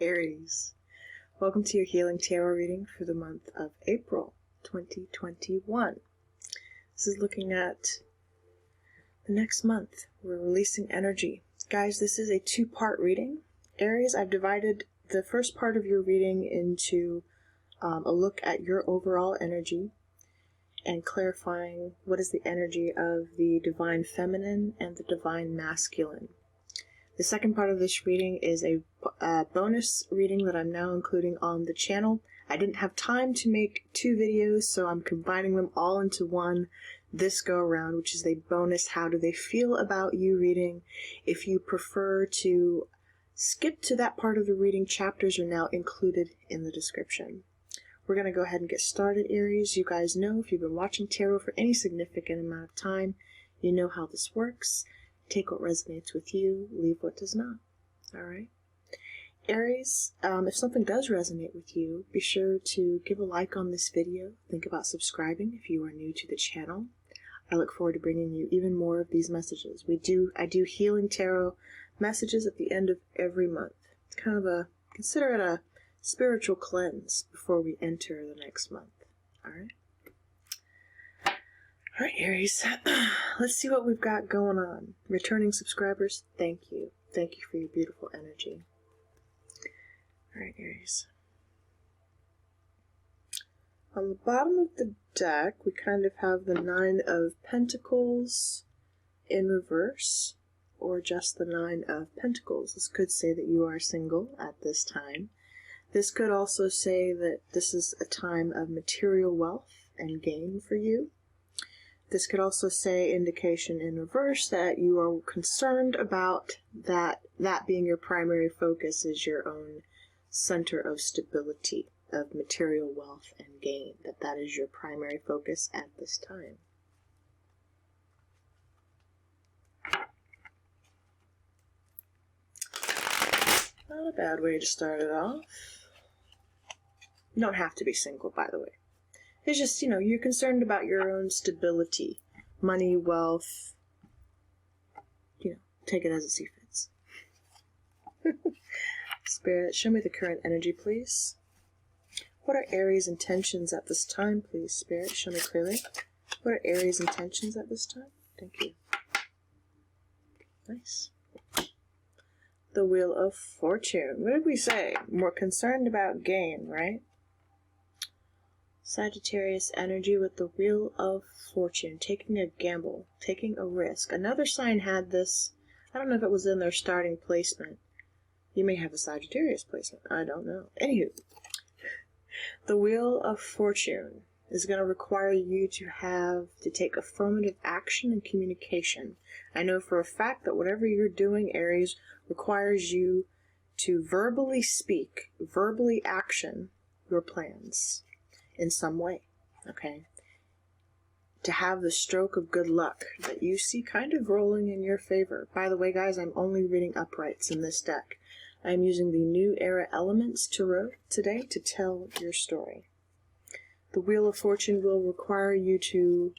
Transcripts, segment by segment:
Aries, welcome to your Healing Tarot reading for the month of April 2021. This is looking at the next month. We're releasing energy. Guys, this is a two-part reading. Aries, I've divided the first part of your reading into a look at your overall energy and clarifying what is the energy of the divine feminine and the divine masculine. The second part of this reading is a bonus reading that I'm now including on the channel. I didn't have time to make two videos, so I'm combining them all into one this go around, which is a bonus how do they feel about you reading. If you prefer to skip to that part of the reading, chapters are now included in the description. We're going to go ahead and get started, Aries. You guys know, if you've been watching tarot for any significant amount of time, you know how this works. Take what resonates with you, leave what does not. Alright? Aries, if something does resonate with you, be sure to give a like on this video. Think about subscribing if you are new to the channel. I look forward to bringing you even more of these messages. I do healing tarot messages at the end of every month. It's kind of consider it a spiritual cleanse before we enter the next month. Alright? Alright, Aries, let's see what we've got going on. Returning subscribers, thank you. Thank you for your beautiful energy. Alright, Aries. On the bottom of the deck, we kind of have the Nine of Pentacles in reverse, or just the Nine of Pentacles. This could say that you are single at this time. This could also say that this is a time of material wealth and gain for you. This could also say, indication in reverse, that you are concerned about that being your primary focus is your own center of stability, of material wealth and gain, that is your primary focus at this time. Not a bad way to start it off. You don't have to be single, by the way. It's just, you're concerned about your own stability, money, wealth, take it as it sees fits. Spirit, show me the current energy, please. What are Aries' intentions at this time, please, Spirit? Show me clearly. What are Aries' intentions at this time? Thank you. Nice. The Wheel of Fortune. What did we say? We're concerned about gain, right? Sagittarius energy with the Wheel of Fortune, taking a gamble, taking a risk. Another sign had this. I don't know if it was in their starting placement. You may have a Sagittarius placement. I don't know. Anywho, the Wheel of Fortune is going to require you to take affirmative action and communication. I know for a fact that whatever you're doing, Aries, requires you to verbally speak, verbally action your plans in some way, okay? To have the stroke of good luck that you see kind of rolling in your favor. By the way, guys, I'm only reading uprights in this deck. I'm using the New Era Elements Tarot today to tell your story. The Wheel of Fortune will require you to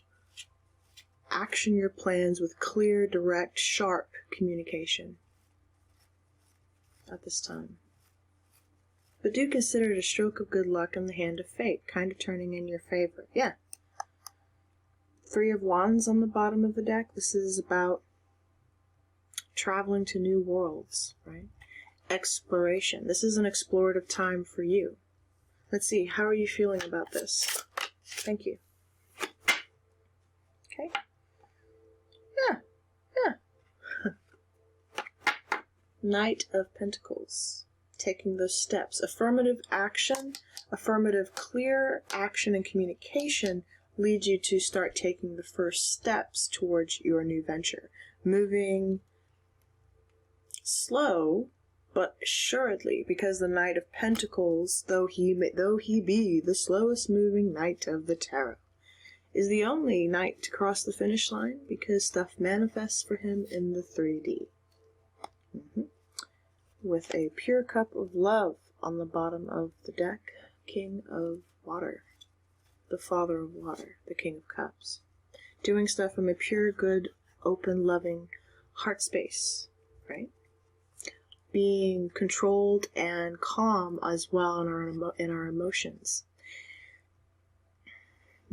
action your plans with clear, direct, sharp communication at this time. But do consider it a stroke of good luck in the hand of fate, kind of turning in your favor. Yeah. Three of Wands on the bottom of the deck. This is about traveling to new worlds, right? Exploration. This is an explorative time for you. Let's see, how are you feeling about this? Thank you. Okay. Yeah. Knight of Pentacles. Taking those steps. Affirmative action, affirmative clear action and communication leads you to start taking the first steps towards your new venture. Moving slow, but assuredly, because the Knight of Pentacles, though he be the slowest moving knight of the tarot, is the only knight to cross the finish line because stuff manifests for him in the 3D. With a pure cup of love on the bottom of the deck, King of Water, the Father of Water, the King of Cups. Doing stuff from a pure, good, open, loving heart space, right? being controlled and calm as well in our emotions.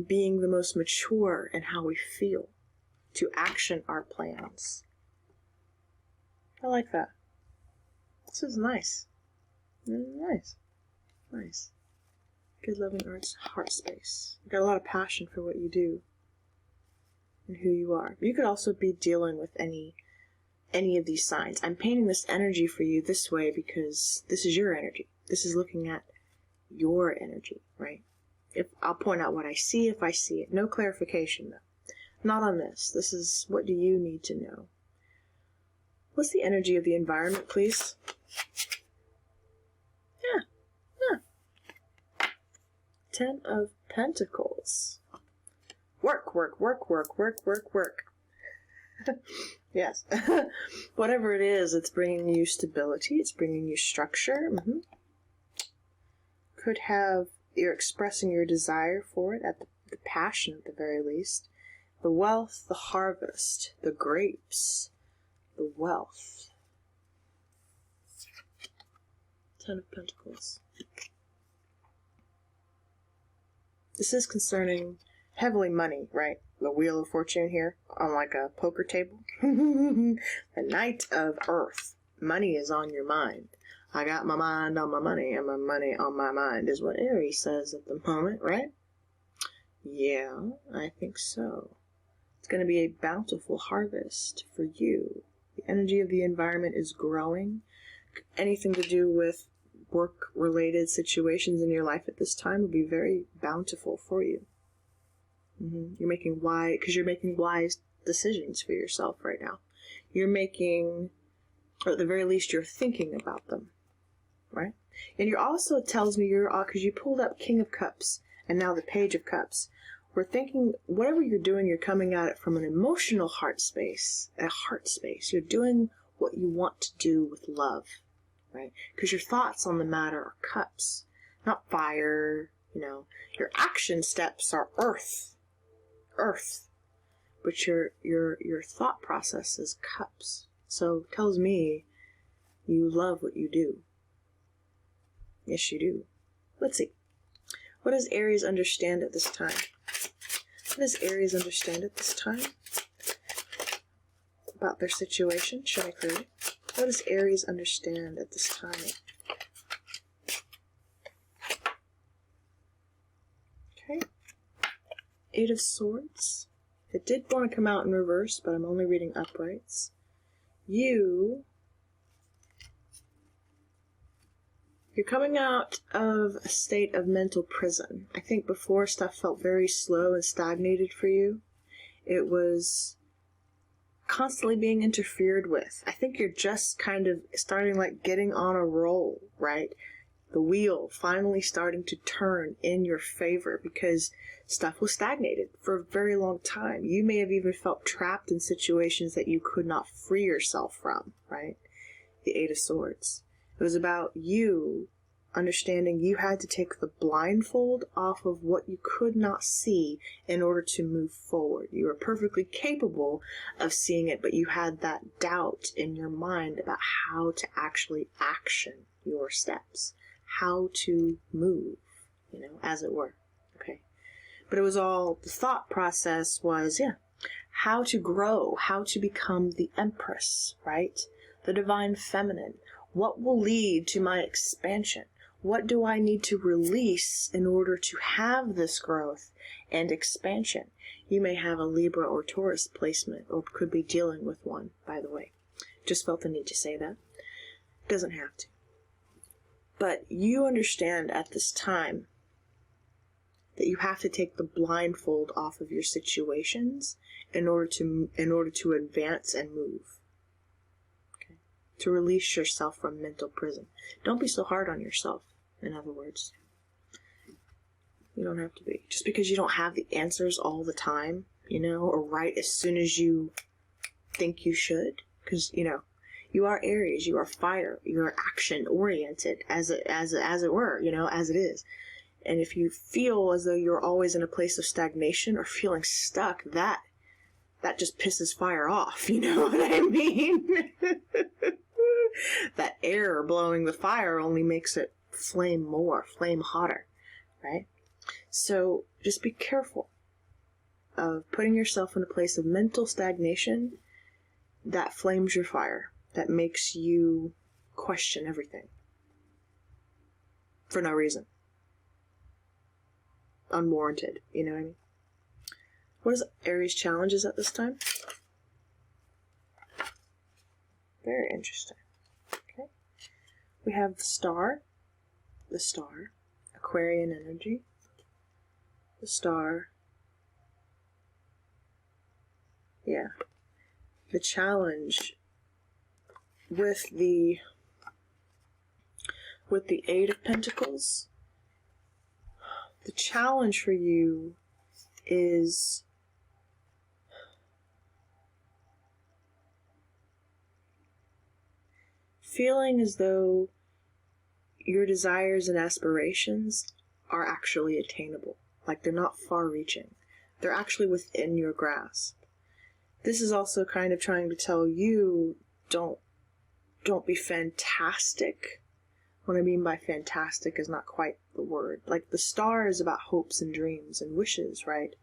Being the most mature in how we feel to action our plans. I like that. This is nice. Nice. Nice. Good loving arts, heart space. You got a lot of passion for what you do and who you are. You could also be dealing with any of these signs. I'm painting this energy for you this way because this is your energy. This is looking at your energy, right? If I'll point out what I see if I see it. No clarification though. Not on this. This is what do you need to know. What's the energy of the environment, please? Yeah. 10 of Pentacles. Work, work, work, work, work, work, work. Yes. Whatever it is, it's bringing you stability. It's bringing you structure. Could have, you're expressing your desire for it, at the passion at the very least. The wealth, the harvest, the grapes, the wealth. 10 of Pentacles. This is concerning heavily money, right? The Wheel of Fortune here on like a poker table. The Knight of Earth. Money is on your mind. I got my mind on my money and my money on my mind is what Aries says at the moment, right? Yeah, I think so. It's going to be a bountiful harvest for you. The energy of the environment is growing. Anything to do with work-related situations in your life at this time will be very bountiful for you. You're making wise decisions for yourself right now. You're making, or at the very least, you're thinking about them, right? And you're also, it tells me because you pulled up King of Cups and now the Page of Cups. We're thinking, whatever you're doing, you're coming at it from an emotional heart space, a heart space. You're doing what you want to do with love, right? Because your thoughts on the matter are cups, not fire, Your action steps are earth, but your thought process is cups. So it tells me you love what you do. Yes, you do. Let's see. What does Aries understand at this time? What does Aries understand at this time about their situation? Should I clear it? What does Aries understand at this time? Okay. 8 of Swords. It did want to come out in reverse, but I'm only reading uprights. You're coming out of a state of mental prison. I think before stuff felt very slow and stagnated for you. It was constantly being interfered with. I think you're just kind of starting like getting on a roll, right? The wheel finally starting to turn in your favor because stuff was stagnated for a very long time. You may have even felt trapped in situations that you could not free yourself from, right? The 8 of Swords. It was about you understanding you had to take the blindfold off of what you could not see in order to move forward. You were perfectly capable of seeing it, but you had that doubt in your mind about how to actually action your steps, how to move, as it were. Okay. But it was all, the thought process was, how to grow, how to become the Empress, right? The Divine Feminine. What will lead to my expansion? What do I need to release in order to have this growth and expansion? You may have a Libra or Taurus placement, or could be dealing with one, by the way. Just felt the need to say that. Doesn't have to. But you understand at this time that you have to take the blindfold off of your situations in order to advance and move. Okay? To release yourself from mental prison. Don't be so hard on yourself, in other words. You don't have to be. Just because you don't have the answers all the time, or right as soon as you think you should. Because, you are Aries, you are fire, you're action-oriented, as it were, as it is. And if you feel as though you're always in a place of stagnation or feeling stuck, that just pisses fire off, you know what I mean? That air blowing the fire only makes it flame hotter, right? So just be careful of putting yourself in a place of mental stagnation that flames your fire, that makes you question everything for no reason. Unwarranted, you know what I mean? What is Aries' challenges at this time? Very interesting. Okay. We have the star, Aquarian energy, the star. Yeah. The challenge with the Eight of Pentacles, the challenge for you is feeling as though your desires and aspirations are actually attainable. Like they're not far-reaching. They're actually within your grasp. This is also kind of trying to tell you, don't be fantastic. What I mean by fantastic is not quite the word. Like the star is about hopes and dreams and wishes, right?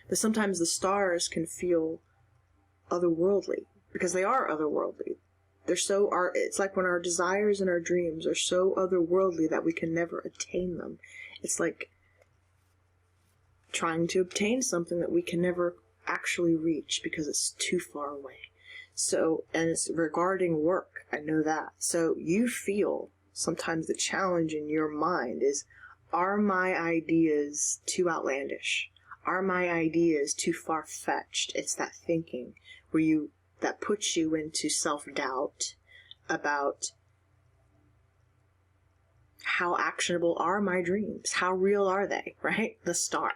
But sometimes the stars can feel otherworldly because they are otherworldly. It's like when our desires and our dreams are so otherworldly that we can never attain them. It's like trying to obtain something that we can never actually reach because it's too far away. So, and it's regarding work, I know that. So you feel sometimes the challenge in your mind is, are my ideas too outlandish? Are my ideas too far-fetched? It's that thinking that puts you into self-doubt about how actionable are my dreams? How real are they, right? The star.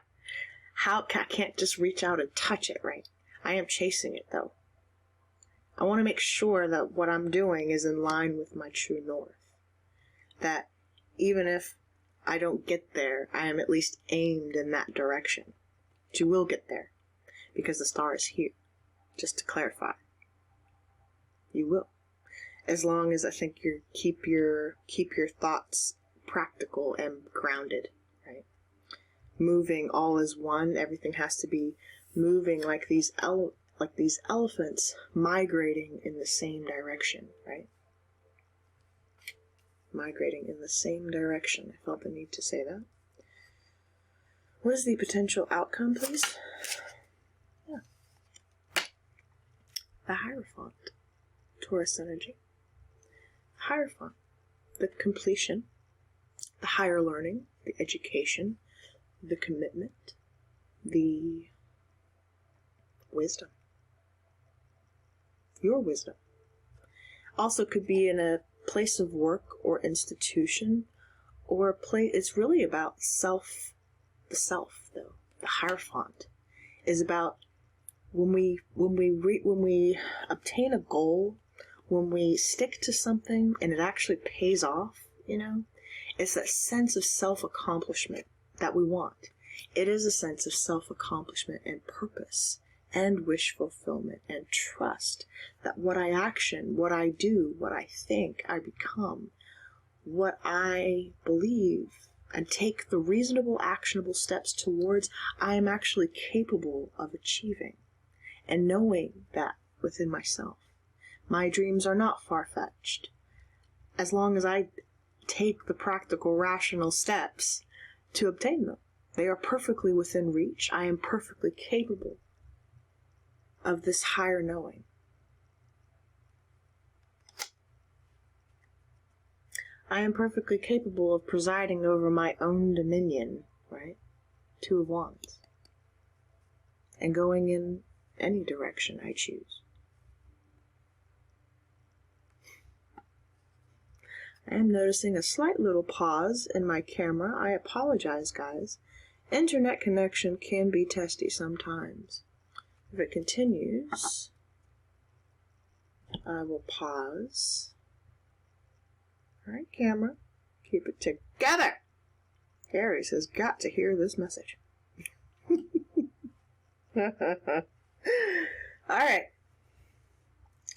I can't just reach out and touch it, right? I am chasing it, though. I want to make sure that what I'm doing is in line with my true north. That even if I don't get there, I am at least aimed in that direction. But you will get there, because the star is here, just to clarify. You will. As long as I think you keep your thoughts practical and grounded, right? Moving all as one, everything has to be moving like these elephants migrating in the same direction, right? Migrating in the same direction. I felt the need to say that. What is the potential outcome, please? Yeah. The Hierophant. Taurus energy. Hierophant. The completion. The higher learning. The education. The commitment. The wisdom. Your wisdom. Also could be in a place of work or institution, or a place. It's really about self. The self, though. The Hierophant is about when we obtain a goal, when we stick to something and it actually pays off. It's that sense of self-accomplishment that we want. It is a sense of self-accomplishment and purpose and wish fulfillment and trust that what I action, what I do, what I think, I become, what I believe, and take the reasonable, actionable steps towards, I am actually capable of achieving. And knowing that within myself. My dreams are not far-fetched. As long as I take the practical, rational steps to obtain them. They are perfectly within reach. I am perfectly capable of this higher knowing. I am perfectly capable of presiding over my own dominion, right? Two of Wands. And going in any direction I choose. I am noticing a slight little pause in my camera. I apologize, guys. Internet connection can be testy sometimes. If it continues, I will pause. Alright, camera. Keep it together! Aries has got to hear this message. Alright.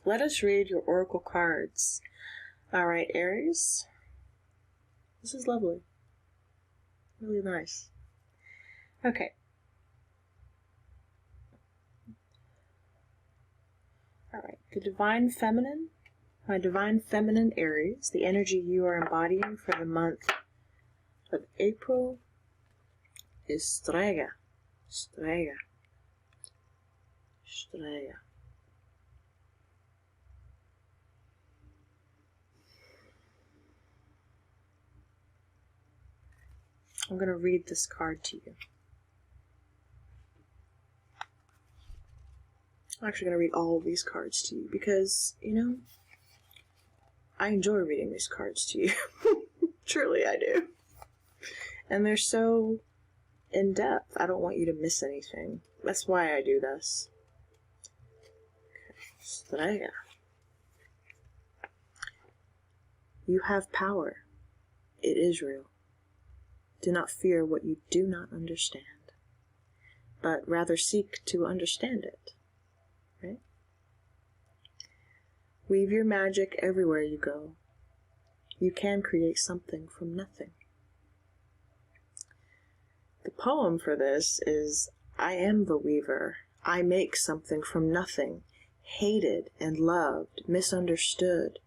Let us read your oracle cards Alright, Aries. This is lovely. Really nice. Okay. Alright, the Divine Feminine. My Divine Feminine Aries, the energy you are embodying for the month of April is Strega. Strega. Strega. I'm going to read this card to you. I'm actually going to read all of these cards to you because, you know, I enjoy reading these cards to you. Truly I do. And they're so in-depth. I don't want you to miss anything. That's why I do this. Okay. Strega. You have power. It is real. Do not fear what you do not understand, but rather seek to understand it. Right? Weave your magic everywhere you go. You can create something from nothing. The poem for this is, I am the weaver. I make something from nothing, hated and loved, misunderstood,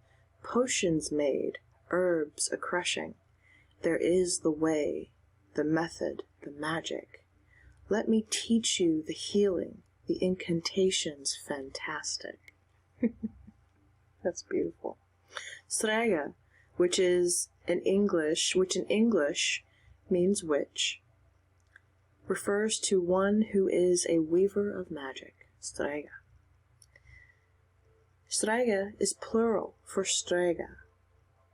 potions made, herbs a-crushing. There is the way, the method, the magic. Let me teach you the healing, the incantations fantastic. That's beautiful. Strega, which in English means witch, refers to one who is a weaver of magic. Strega. Strega is plural for strega.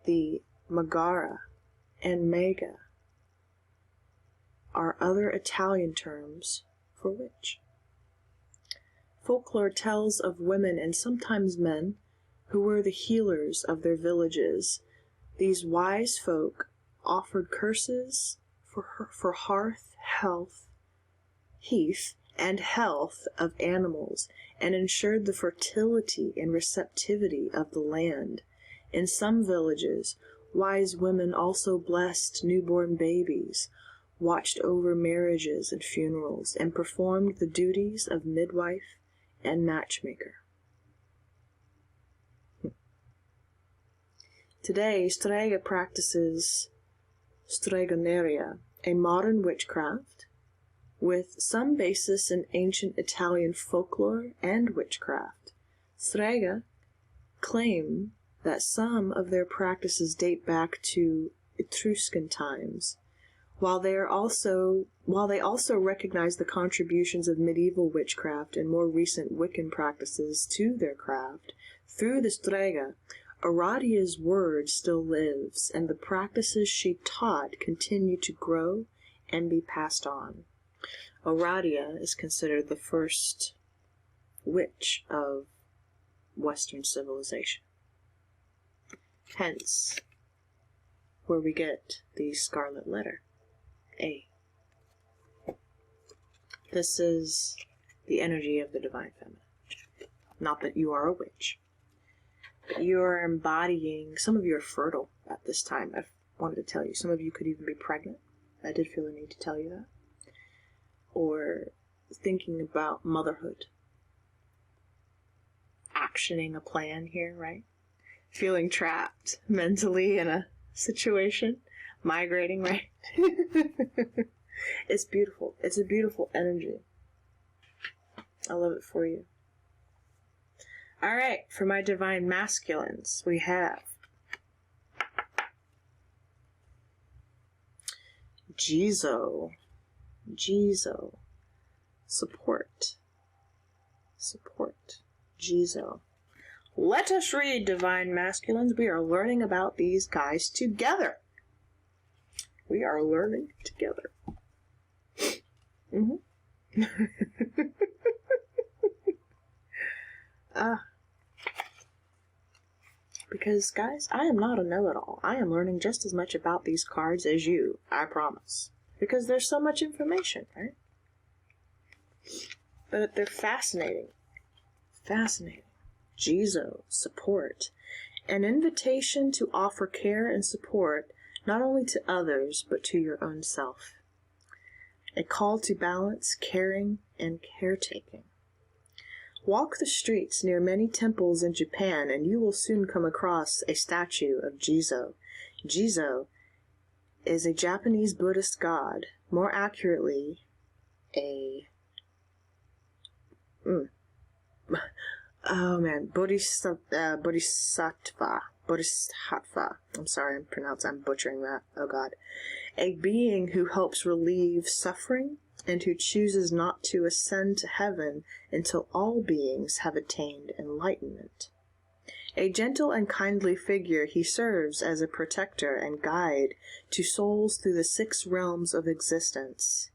The magara and mega are other Italian terms for witch. Folklore tells of women and sometimes men who were the healers of their villages. These wise folk offered curses for heath, and health of animals, and ensured the fertility and receptivity of the land. In some villages, wise women also blessed newborn babies, watched over marriages and funerals, and performed the duties of midwife and matchmaker. Today, Strega practices stregoneria, a modern witchcraft with some basis in ancient Italian folklore and witchcraft. Strega claim that some of their practices date back to Etruscan times, while they also recognize the contributions of medieval witchcraft and more recent Wiccan practices to their craft. Through the Strega, Aradia's word still lives, and the practices she taught continue to grow and be passed on. Aradia is considered the first witch of Western civilization. Hence, where we get the scarlet letter, A. This is the energy of the Divine Feminine. Not that you are a witch, but you are embodying, some of you are fertile at this time. I wanted to tell you, some of you could even be pregnant. I did feel the need to tell you that. Or thinking about motherhood. Actioning a plan here, right? Feeling trapped mentally in a situation. Migrating, right? It's beautiful. It's a beautiful energy. I love it for you. Alright, for my divine masculines, we have Jizo. Support. Jizo. Let us read, divine masculines. We are learning about these guys together. We are learning together. Because, guys, I am not a know-it-all. I am learning just as much about these cards as you, I promise. Because there's so much information, right? But they're fascinating. Fascinating. Jizo, support. An invitation to offer care and support not only to others, but to your own self. A call to balance, caring, and caretaking. Walk the streets near many temples in Japan, and you will soon come across a statue of Jizo. Jizo is a Japanese Buddhist god, more accurately, Bodhisattva. I'm sorry, I'm butchering that. Oh God. A being who helps relieve suffering and who chooses not to ascend to heaven until all beings have attained enlightenment. A gentle and kindly figure, he serves as a protector and guide to souls through the 6 realms of existence,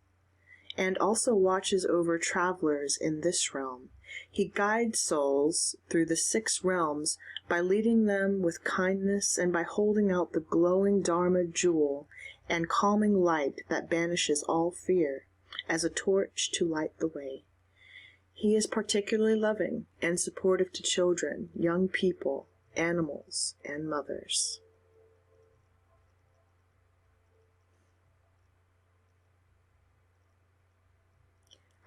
and also watches over travelers in this realm. He guides souls through the 6 realms by leading them with kindness and by holding out the glowing Dharma jewel and calming light that banishes all fear as a torch to light the way. He is particularly loving and supportive to children, young people, animals, and mothers.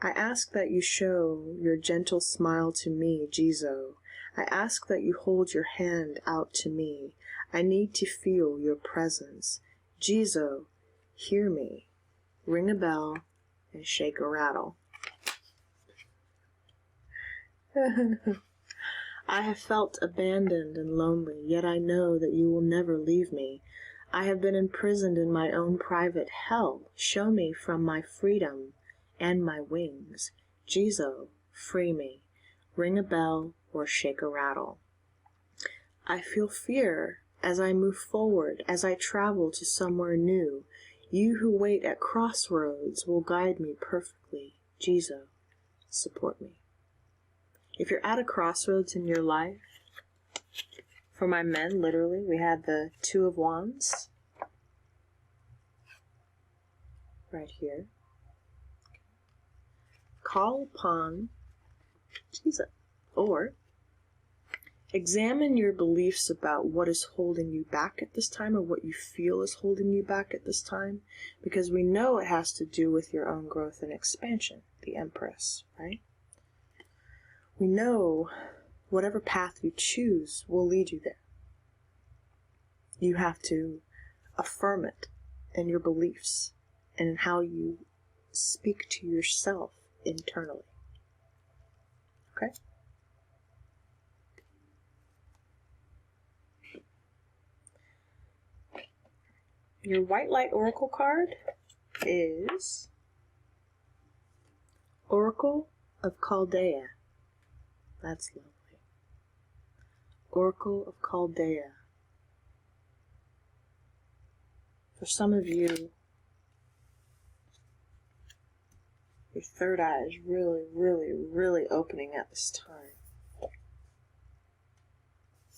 I ask that you show your gentle smile to me, Jizo. I ask that you hold your hand out to me. I need to feel your presence. Jizo, hear me. Ring a bell and shake a rattle. I have felt abandoned and lonely, yet I know that you will never leave me. I have been imprisoned in my own private hell. Show me from my freedom and my wings. Jizo, free me. Ring a bell or shake a rattle. I feel fear as I move forward, as I travel to somewhere new. You who wait at crossroads will guide me perfectly. Jizo, support me. If you're at a crossroads in your life, for my men, literally, we had the 2 of Wands right here. Call upon Jesus, or examine your beliefs about what is holding you back at this time, or what you feel is holding you back at this time, because we know it has to do with your own growth and expansion, the Empress, right? We know whatever path you choose will lead you there. You have to affirm it in your beliefs and in how you speak to yourself internally. Okay? Your white light oracle card is Oracle of Chaldea. That's lovely. Oracle of Chaldea. For some of you, your third eye is really opening at this time.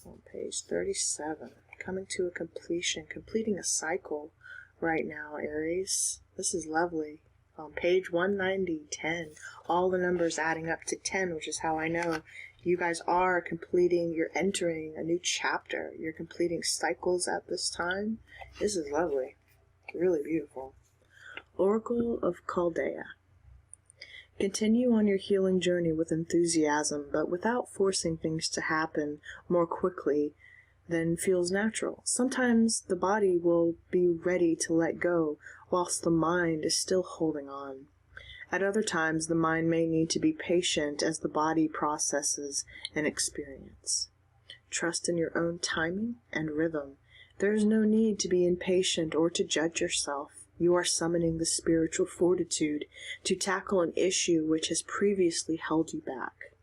On page 37, coming to a completion, completing a cycle right now, Aries. This is lovely. On page 190, 10, all the numbers adding up to 10, which is how I know you guys are completing, you're entering a new chapter. You're completing cycles at this time. This is lovely. Really beautiful. Oracle of Chaldea. Continue on your healing journey with enthusiasm, but without forcing things to happen more quickly than feels natural. Sometimes the body will be ready to let go, whilst the mind is still holding on. At other times, the mind may need to be patient as the body processes an experience. Trust in your own timing and rhythm. There is no need to be impatient or to judge yourself. You are summoning the spiritual fortitude to tackle an issue which has previously held you back.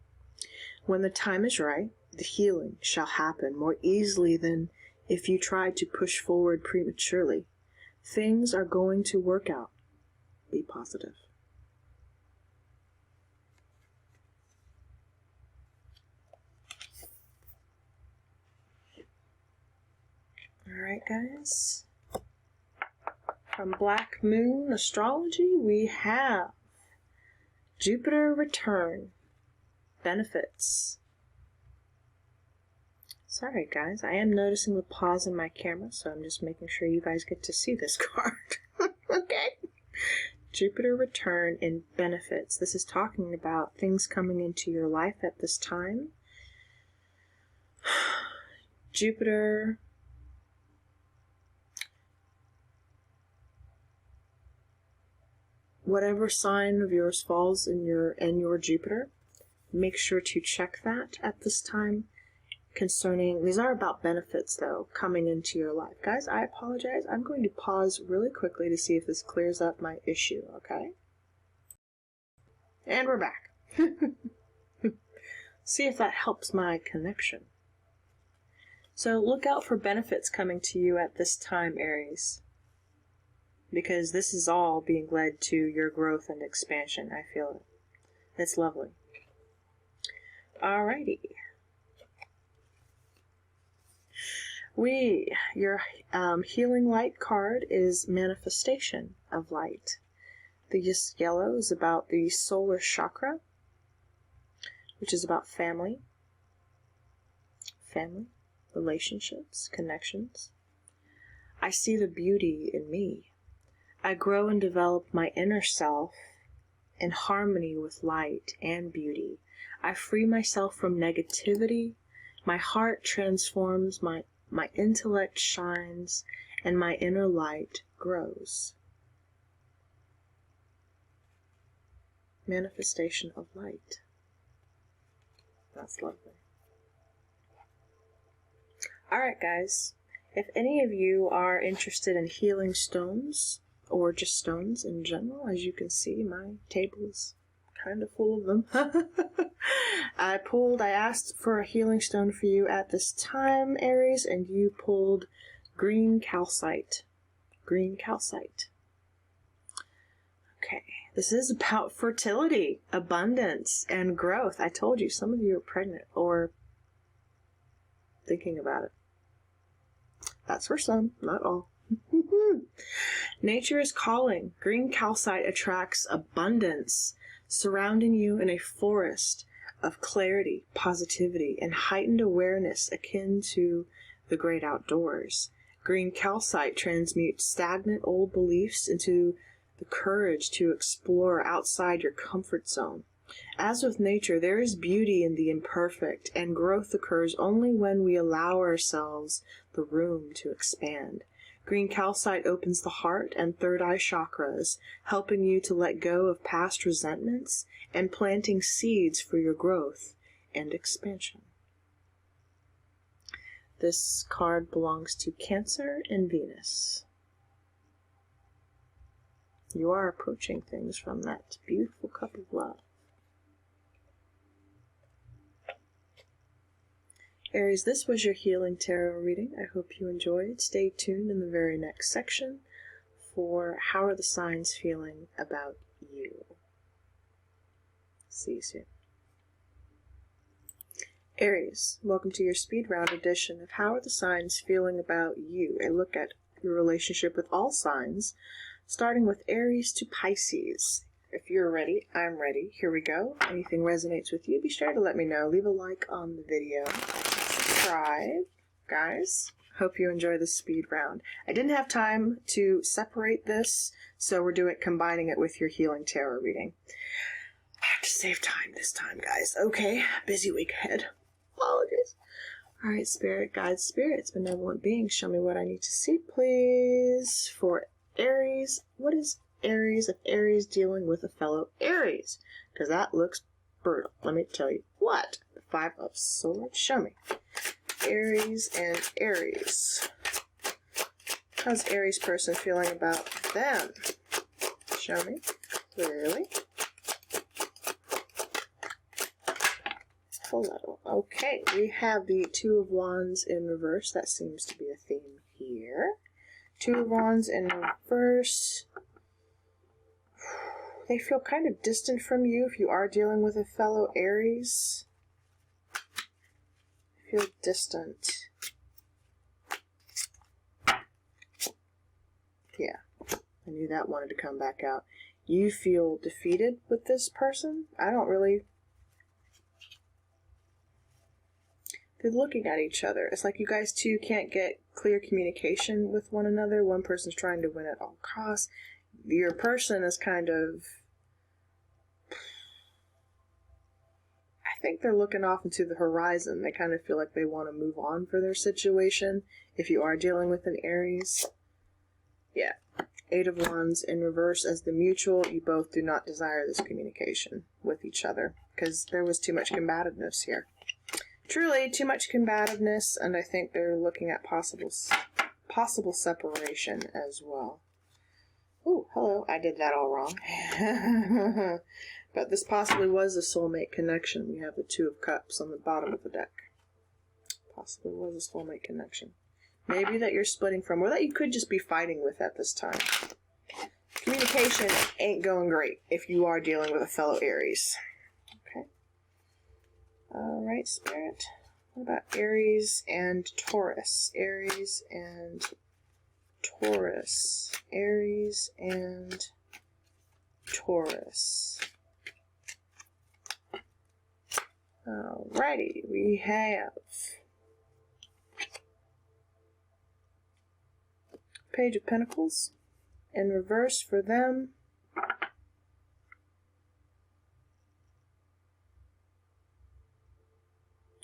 When the time is right, the healing shall happen more easily than if you tried to push forward prematurely. Things are going to work out. Be positive. Alright, guys. From Black Moon Astrology, we have Jupiter return benefits. Sorry guys, I am noticing the pause in my camera, so I'm just making sure you guys get to see this card. Okay. Jupiter return in benefits. This is talking about things coming into your life at this time. Jupiter. Whatever sign of yours falls in your Jupiter, make sure to check that at this time. Concerning, these are about benefits though, coming into your life. Guys, I apologize. I'm going to pause really quickly to see if this clears up my issue, okay? And we're back. See if that helps my connection. So look out for benefits coming to you at this time, Aries. Because this is all being led to your growth and expansion. I feel it. It's lovely. Alrighty. Your healing light card is manifestation of light. This yellow is about the solar chakra, which is about family, relationships, connections. I see the beauty in me. I grow and develop my inner self in harmony with light and beauty. I free myself from negativity. My heart transforms, my intellect shines, and my inner light grows. Manifestation of light. That's lovely. Alright guys, if any of you are interested in healing stones, or just stones in general, as you can see, my table is kind of full of them. I asked for a healing stone for you at this time, Aries, and you pulled green calcite. Green calcite. Okay, this is about fertility, abundance, and growth. I told you, some of you are pregnant or thinking about it. That's for some, not all. Nature is calling. Green calcite attracts abundance, surrounding you in a forest of clarity, positivity, and heightened awareness akin to the great outdoors. Green calcite transmutes stagnant old beliefs into the courage to explore outside your comfort zone. As with nature, there is beauty in the imperfect, and growth occurs only when we allow ourselves the room to expand. Green calcite opens the heart and third eye chakras, helping you to let go of past resentments and planting seeds for your growth and expansion. This card belongs to Cancer and Venus. You are approaching things from that beautiful cup of love. Aries, this was your healing tarot reading. I hope you enjoyed. Stay tuned in the very next section for how are the signs feeling about you. See you soon. Aries, welcome to your speed round edition of How Are the Signs Feeling About You? A look at your relationship with all signs, starting with Aries to Pisces. If you're ready, I'm ready. Here we go. Anything resonates with you, be sure to let me know. Leave a like on the video. Subscribe, guys. Hope you enjoy the speed round. I didn't have time to separate this, so we're combining it with your healing tarot reading. I have to save time this time, guys. Okay, busy week ahead. Apologies. Alright, spirit, guides, spirits, benevolent beings, show me what I need to see, please. For Aries, what is Aries if Aries dealing with a fellow Aries? Because that looks brutal. Let me tell you what. The Five of Swords. Show me. Aries and Aries. How's Aries person feeling about them? Show me. Clearly. Full. Okay, we have the Two of Wands in reverse. That seems to be a theme here. Two of Wands in reverse. They feel kind of distant from you if you are dealing with a fellow Aries. They feel distant. Yeah, I knew that wanted to come back out. You feel defeated with this person? They're looking at each other. It's like you guys two can't get clear communication with one another. One person's trying to win at all costs. Your person is kind of... I think they're looking off into the horizon. They kind of feel like they want to move on for their situation. If you are dealing with an Aries. Yeah. 8 of Wands in reverse as the mutual. You both do not desire this communication with each other. Because there was too much combativeness here. Truly, too much combativeness, and I think they're looking at possible separation as well. Ooh, hello, I did that all wrong. But this possibly was a soulmate connection. We have the 2 of Cups on the bottom of the deck. Possibly was a soulmate connection. Maybe that you're splitting from, or that you could just be fighting with at this time. Communication ain't going great if you are dealing with a fellow Aries. Alright, Spirit. What about Aries and Taurus? Aries and Taurus. Aries and Taurus. Alrighty, we have Page of Pentacles in reverse for them.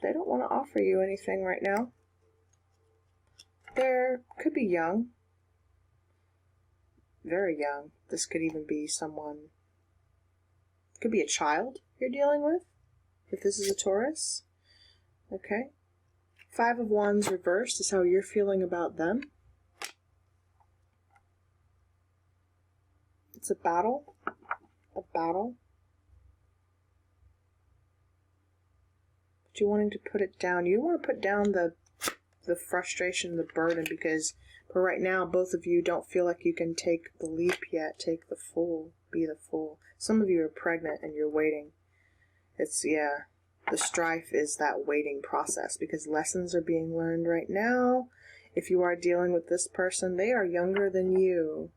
They don't want to offer you anything right now. They could be young. Very young. This could even be someone... Could be a child you're dealing with, if this is a Taurus. Okay. 5 of Wands reversed is how you're feeling about them. It's a battle. A battle. You wanting to put it down. You want to put down the frustration, the burden, because for right now, both of you don't feel like you can take the leap yet, take the fool, be the fool. Some of you are pregnant and you're waiting. It's, yeah, the strife is that waiting process because lessons are being learned right now. If you are dealing with this person, they are younger than you.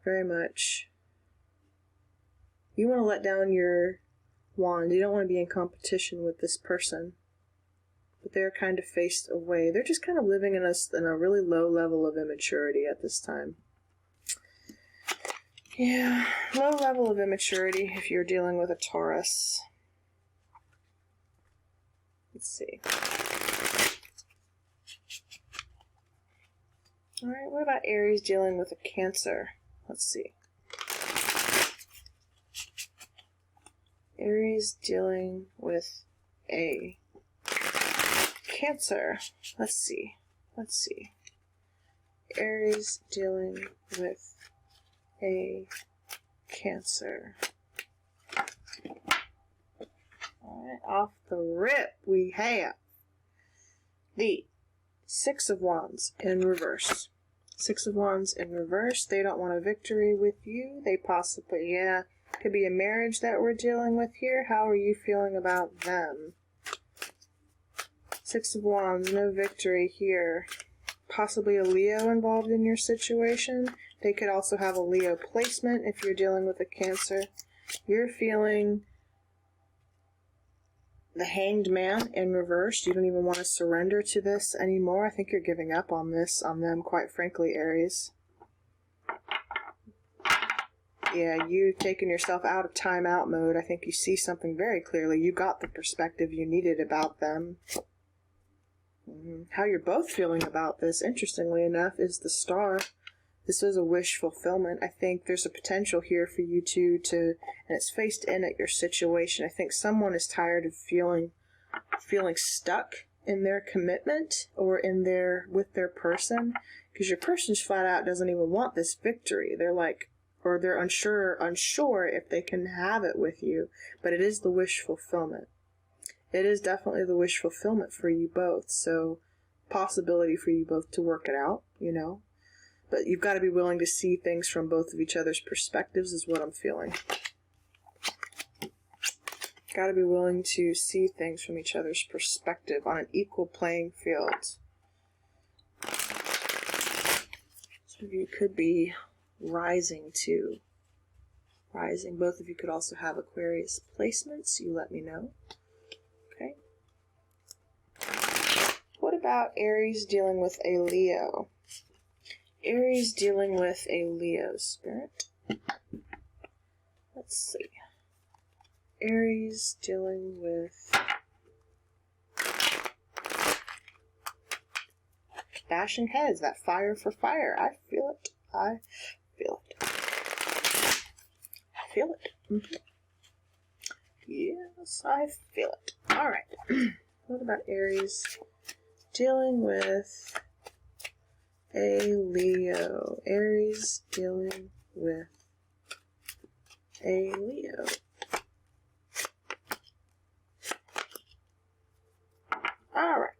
Very much. You want to let down your wand. You don't want to be in competition with this person, but they're kind of faced away. They're just kind of living in a really low level of immaturity at this time. Yeah, low level of immaturity if you're dealing with a Taurus. Let's see. Alright, what about Aries dealing with a Cancer? Let's see. Aries dealing with a Cancer. Let's see. Let's see. Aries dealing with a Cancer. Alright, off the rip we have the 6 of Wands in reverse. 6 of Wands in reverse. They don't want a victory with you. They possibly, yeah, could be a marriage that we're dealing with here. How are you feeling about them? 6 of Wands, no victory here. Possibly a Leo involved in your situation. They could also have a Leo placement if you're dealing with a Cancer. You're feeling the Hanged Man in reverse. You don't even want to surrender to this anymore. I think you're giving up on this, on them, quite frankly, Aries. Yeah, you taking yourself out of timeout mode. I think you see something very clearly. You got the perspective you needed about them. How you're both feeling about this, interestingly enough, is the Star. This is a wish fulfillment. I think there's a potential here for you two to, and it's faced in at your situation. I think someone is tired of feeling stuck in their commitment or in with their person, because your person's flat out doesn't even want this victory. They're like, or they're unsure if they can have it with you, but it is the wish fulfillment. It is definitely the wish fulfillment for you both, so possibility for you both to work it out, you know. But you've got to be willing to see things from both of each other's perspectives is what I'm feeling. Got to be willing to see things from each other's perspective on an equal playing field. Some of you could be rising too. Rising. Both of you could also have Aquarius placements. You let me know. Okay. about Aries dealing with a Leo? Aries dealing with a Leo, Spirit. Let's see. Aries dealing with bashing heads, that fire for fire. I feel it. I feel it. I feel it. Mm-hmm. Yes, I feel it. Alright. What about Aries dealing with a Leo? Aries dealing with a Leo. Alright.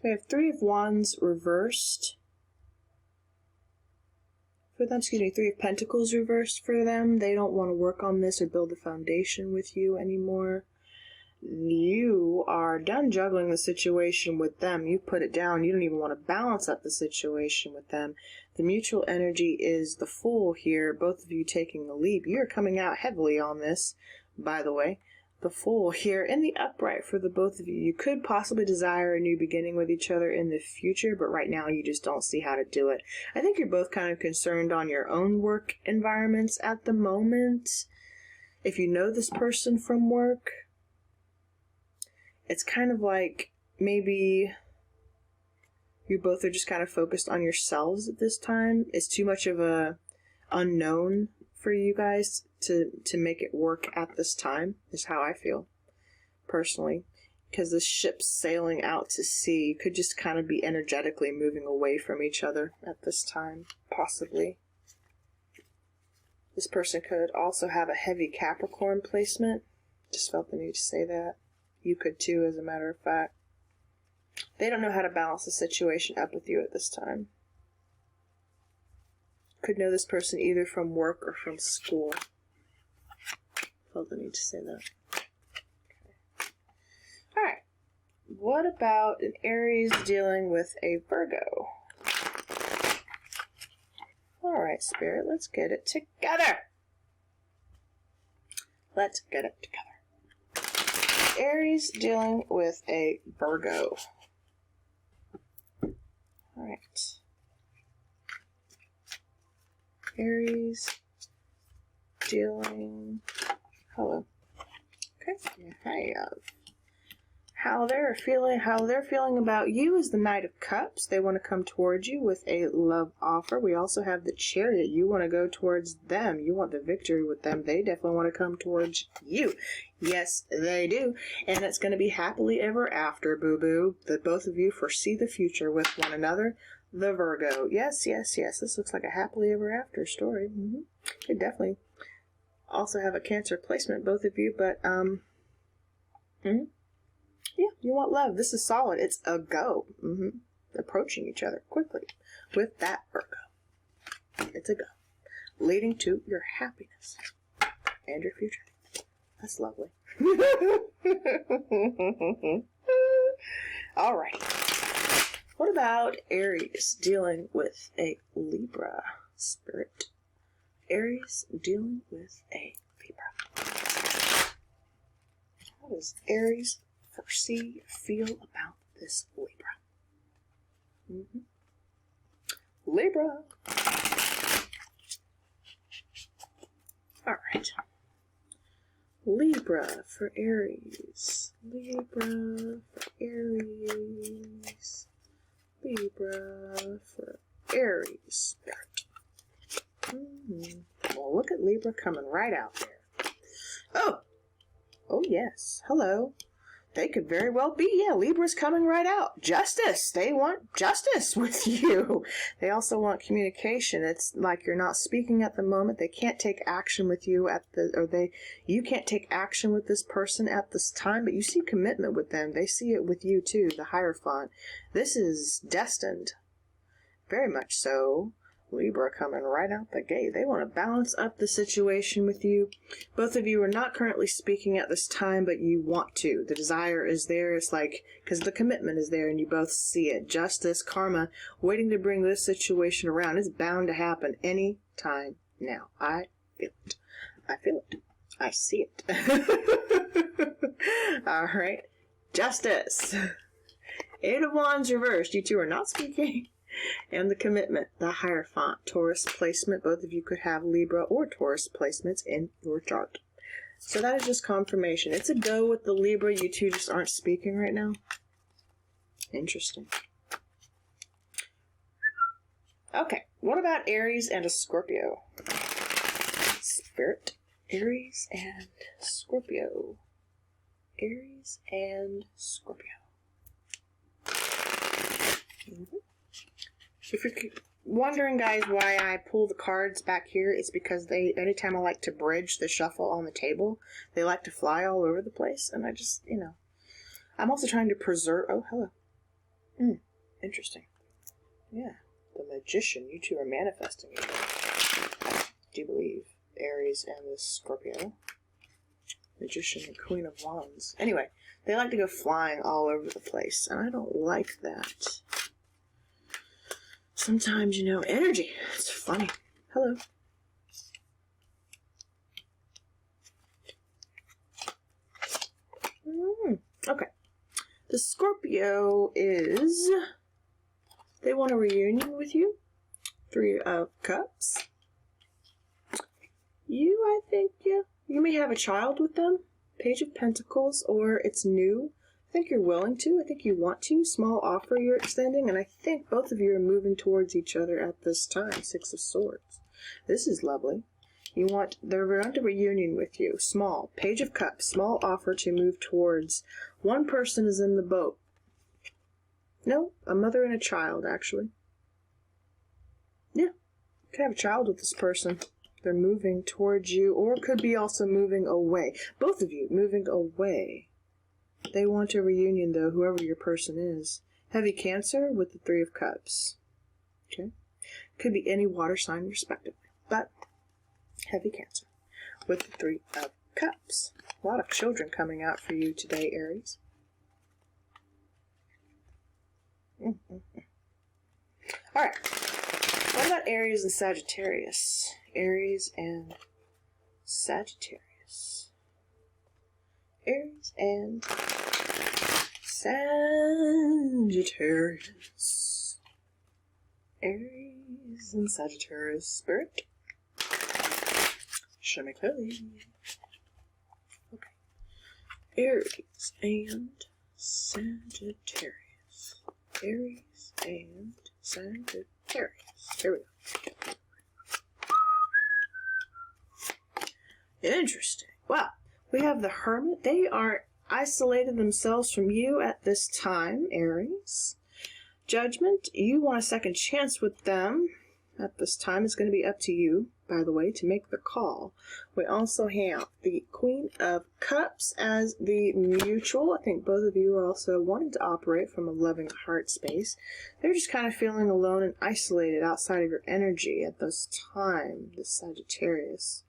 We have Three of Wands reversed for them. Excuse me, Three of Pentacles reversed for them. They don't want to work on this or build a foundation with you anymore. You are done juggling the situation with them. You put it down. You don't even want to balance up the situation with them. The mutual energy is the Fool here, both of you taking the leap. You're coming out heavily on this, by the way. The Fool here in the upright for the both of you. You could possibly desire a new beginning with each other in the future, but right now you just don't see how to do it. I think you're both kind of concerned on your own work environments at the moment. If you know this person from work, it's kind of like maybe you both are just kind of focused on yourselves at this time. It's too much of a unknown for you guys to make it work at this time, is how I feel, personally. Because the ship's sailing out to sea. You could just kind of be energetically moving away from each other at this time, possibly. This person could also have a heavy Capricorn placement. Just felt the need to say that. You could too, as a matter of fact. They don't know how to balance the situation up with you at this time. Could know this person either from work or from school. Felt the need to say that. Okay. Alright. What about an Aries dealing with a Virgo? Alright, Spirit, let's get it together. Let's get it together. Aries dealing with a Virgo. Alright. Aries dealing. Hello. Okay. I have how they're feeling about you is the Knight of Cups. They want to come towards you with a love offer. We also have the Chariot. You want to go towards them. You want the victory with them. They definitely want to come towards you. Yes, they do. And it's going to be happily ever after, boo-boo. That both of you foresee the future with one another. The Virgo. Yes, yes, yes. This looks like a happily ever after story. Could definitely also have a Cancer placement, both of you, but, yeah, you want love. This is solid. It's a go. Approaching each other quickly with that Virgo. It's a go. Leading to your happiness and your future. That's lovely. Alright. What about Aries dealing with a Libra, Spirit? Aries dealing with a Libra. How does Aries feel about this Libra? Libra. Alright. Libra for Aries. Libra for Aries. Libra for Aries. Well, look at Libra coming right out there. Oh yes. Hello. They could very well be. Yeah, Libra's coming right out. Justice. They want justice with you. They also want communication. It's like you're not speaking at the moment. They can't take action with you you can't take action with this person at this time, but you see commitment with them. They see it with you too, the Hierophant. This is destined. Very much so. Libra coming right out the gate. They want to balance up the situation with you. Both of you are not currently speaking at this time, but you want to. The desire is there. It's like, because the commitment is there and you both see it. Justice, karma, waiting to bring this situation around. It's bound to happen any time now. I feel it. I feel it. I see it. All right. Justice. Eight of Wands reversed. You two are not speaking. And the Commitment, the Hierophant, Taurus placement. Both of you could have Libra or Taurus placements in your chart. So that is just confirmation. It's a go with the Libra. You two just aren't speaking right now. Interesting. Okay, what about Aries and a Scorpio? Spirit, Aries and Scorpio. Aries and Scorpio. If you're wondering, guys, why I pull the cards back here, it's because anytime I like to bridge the shuffle on the table, they like to fly all over the place, and I just, I'm also trying to preserve. Oh, hello. Interesting. Yeah. The Magician. You two are manifesting each other. Do you believe? Aries and the Scorpio. Magician and Queen of Wands. Anyway, they like to go flying all over the place, and I don't like that. Sometimes, energy. It's funny. Hello. Okay. The Scorpio is... They want a reunion with you. Three of Cups. I think, you may have a child with them. Page of Pentacles, or it's new. I think you're willing to. I think you want to. Small offer you're extending, and I think both of you are moving towards each other at this time. Six of Swords. This is lovely. They want a reunion with you. Small. Page of Cups. Small offer to move towards. One person is in the boat. No, a mother and a child, actually. Yeah. You could have a child with this person. They're moving towards you, or could be also moving away. Both of you moving away. They want a reunion, though, whoever your person is. Heavy Cancer with the Three of Cups. Okay. Could be any water sign, respectively. But, Heavy Cancer with the Three of Cups. A lot of children coming out for you today, Aries. Alright. What about Aries and Sagittarius? Aries and Sagittarius. Aries and Sagittarius. Aries and Sagittarius. Spirit. Show me clearly. Okay. Aries and Sagittarius. Aries and Sagittarius. Here we go. Interesting. Wow. We have the Hermit. They are isolated themselves from you at this time, Aries. Judgment. You want a second chance with them at this time. It's going to be up to you, by the way, to make the call. We also have the Queen of Cups as the mutual. I think both of you are also wanting to operate from a loving heart space. They're just kind of feeling alone and isolated outside of your energy at this time, the Sagittarius.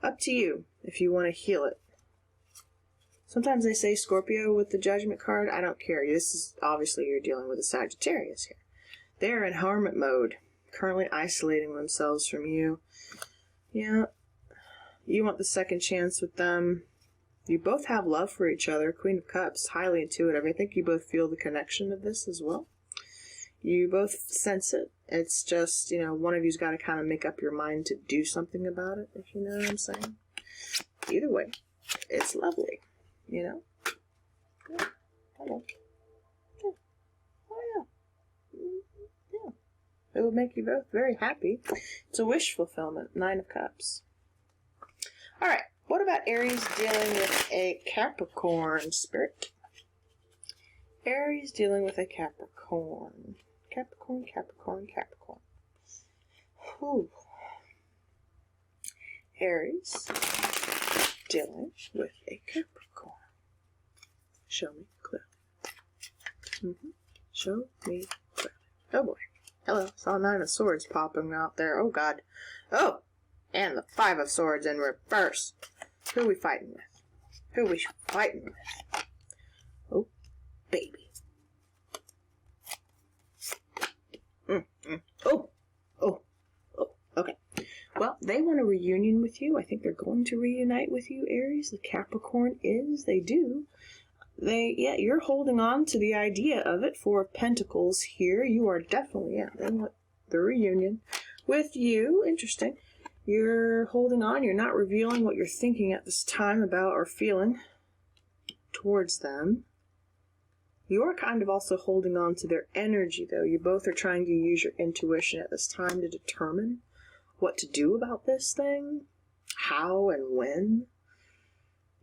Up to you if you want to heal it. Sometimes they say Scorpio with the Judgment card. I don't care. This is obviously you're dealing with a Sagittarius here. They're in hermit mode, currently isolating themselves from you. Yeah. You want the second chance with them. You both have love for each other. Queen of Cups, highly intuitive. I think you both feel the connection of this as well. You both sense it. It's just, one of you's got to kind of make up your mind to do something about it, if you know what I'm saying. Either way, it's lovely, Yeah. Hello. Yeah. Oh, yeah. Yeah. It would make you both very happy. It's a wish fulfillment. Nine of Cups. All right. What about Aries dealing with a Capricorn, Spirit? Aries dealing with a Capricorn. Capricorn, Capricorn, Capricorn. Whew. Aries dealing with a Capricorn. Show me clearly. Show me clearly. Oh boy. Hello. Saw Nine of Swords popping out there. Oh god. Oh! And the Five of Swords in reverse. Who are we fighting with? Who are we fighting with? Oh, baby. Oh, okay. Well, they want a reunion with you. I think they're going to reunite with you, Aries. The Capricorn is. They do. you're holding on to the idea of it. Four of Pentacles here. You are definitely, they want the reunion with you. Interesting. You're holding on. You're not revealing what you're thinking at this time about or feeling towards them. You're kind of also holding on to their energy, though. You both are trying to use your intuition at this time to determine what to do about this thing, how and when.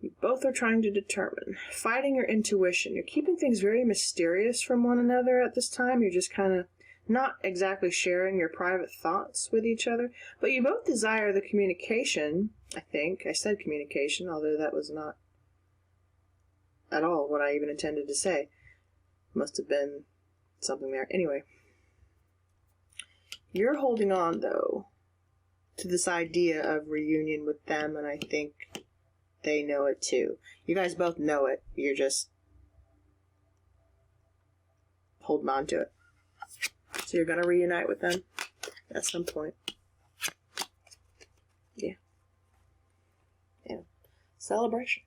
You both are trying to determine. Fighting your intuition. You're keeping things very mysterious from one another at this time. You're just kind of not exactly sharing your private thoughts with each other. But you both desire the communication, I think. I said communication, although that was not at all what I even intended to say. Must have been something there. Anyway. You're holding on, though, to this idea of reunion with them, and I think they know it too. You guys both know it. You're just holding on to it. So you're going to reunite with them at some point. Yeah. Celebration.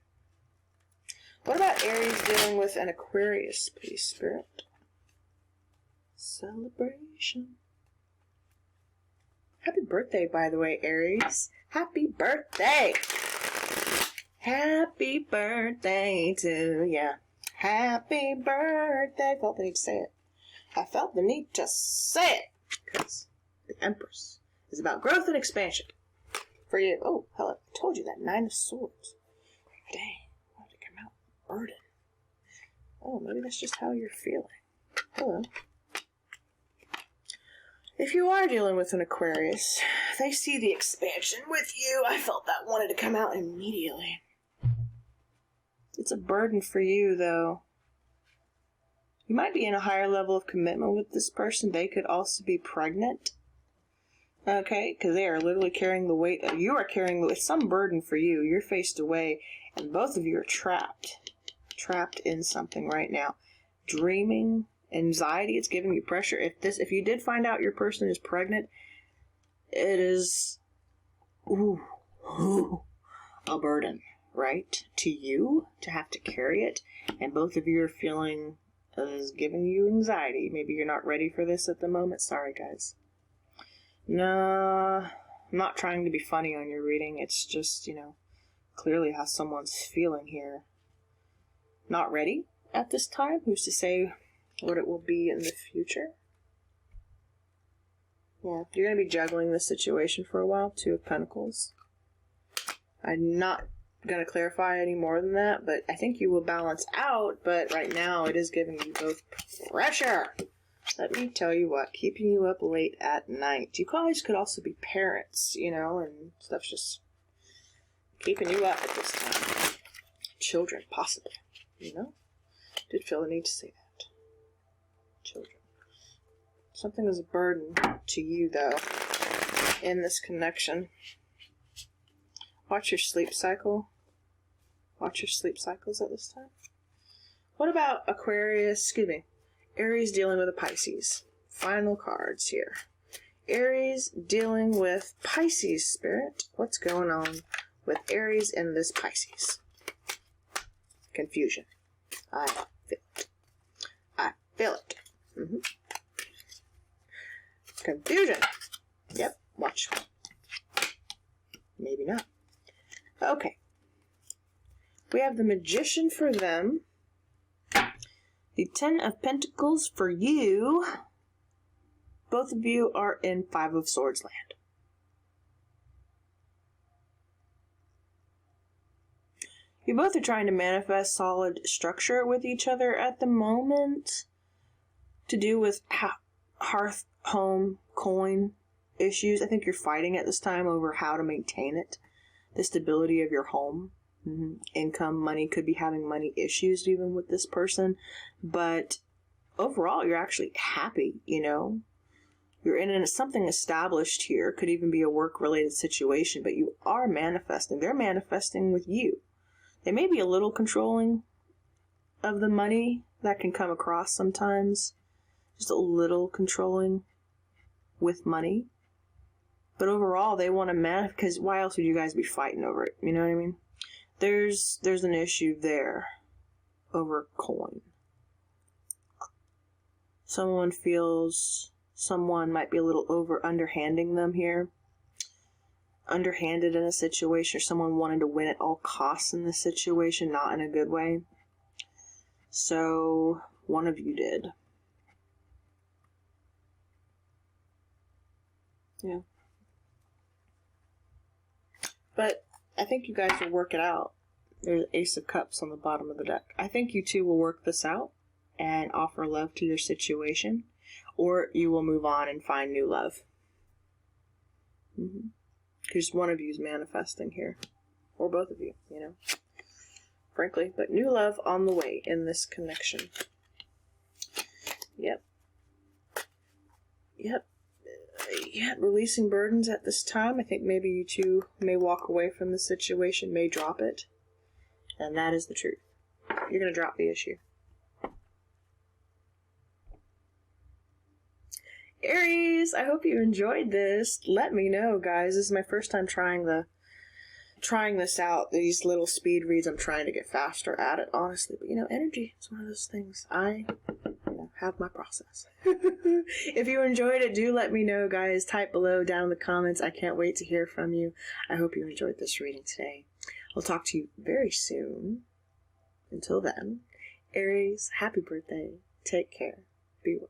What about Aries dealing with an Aquarius, please, Spirit? Celebration. Happy birthday, by the way, Aries. Happy birthday! Happy birthday to ya. Happy birthday. I felt the need to say it. I felt the need to say it. Because the Empress is about growth and expansion. For you. Oh, hell, I told you that. 9 of Swords. Dang. Why did it come out? Burden. Oh, maybe that's just how you're feeling. Hello. If you are dealing with an Aquarius, they see the expansion with you. I felt that wanted to come out immediately. It's a burden for you, though. You might be in a higher level of commitment with this person. They could also be pregnant. Okay, because they are literally carrying the weight. You are carrying the weight. It's some burden for you. You're faced away, and both of you are trapped. Trapped in something right now. Dreaming, anxiety, it's giving you pressure. If you did find out your person is pregnant, it is a burden, right? To you, to have to carry it, and both of you are feeling is giving you anxiety. Maybe you're not ready for this at the moment. Sorry, guys. No, I'm not trying to be funny on your reading. It's just, clearly how someone's feeling here. Not ready at this time. Who's to say what it will be in the future? Yeah, you're going to be juggling this situation for a while. 2 of Pentacles. I'm not going to clarify any more than that, but I think you will balance out, but right now it is giving you both pressure. Let me tell you what, keeping you up late at night. You guys could also be parents, and stuff's just keeping you up at this time. Children, possibly, Did feel the need to say that. Children. Something is a burden to you, though, in this connection. Watch your sleep cycle. Watch your sleep cycles at this time. What about Aries dealing with a Pisces. Final cards here. Aries dealing with Pisces, Spirit. What's going on with Aries and this Pisces? Confusion. I feel it. I feel it. Confusion. Yep, watch. Maybe not. Okay. We have the Magician for them. The 10 of Pentacles for you. Both of you are in 5 of Swords land. You both are trying to manifest solid structure with each other at the moment. To do with hearth, home, coin issues. I think you're fighting at this time over how to maintain it. The stability of your home. Income, money, could be having money issues even with this person. But overall, you're actually happy, You're in something established here. Could even be a work-related situation, but you are manifesting. They're manifesting with you. They may be a little controlling of the money. That can come across sometimes. Just a little controlling with money. But overall, they want to manifest, because why else would you guys be fighting over it? You know what I mean? There's an issue there. over a coin. Someone feels someone might be a little underhanding them here. Underhanded in a situation, or someone wanted to win at all costs in this situation, not in a good way. So, one of you did. Yeah. But I think you guys will work it out. There's Ace of Cups on the bottom of the deck. I think you two will work this out and offer love to your situation, or you will move on and find new love. Because one of you is manifesting here, or both of you, you know, frankly. But new love on the way in this connection. Yep. Releasing burdens at this time. I think maybe you two may walk away from the situation, may drop it, and that is the truth. You're going to drop the issue. Aries, I hope you enjoyed this. Let me know, guys. This is my first time trying this out. These little speed reads, I'm trying to get faster at it, honestly. But, you know, energy is one of those things. I have my process. If you enjoyed it, do let me know, guys. Type below down in the comments. I can't wait to hear from you. I hope you enjoyed this reading today. I'll talk to you very soon. Until then, Aries, happy birthday. Take care. Be well.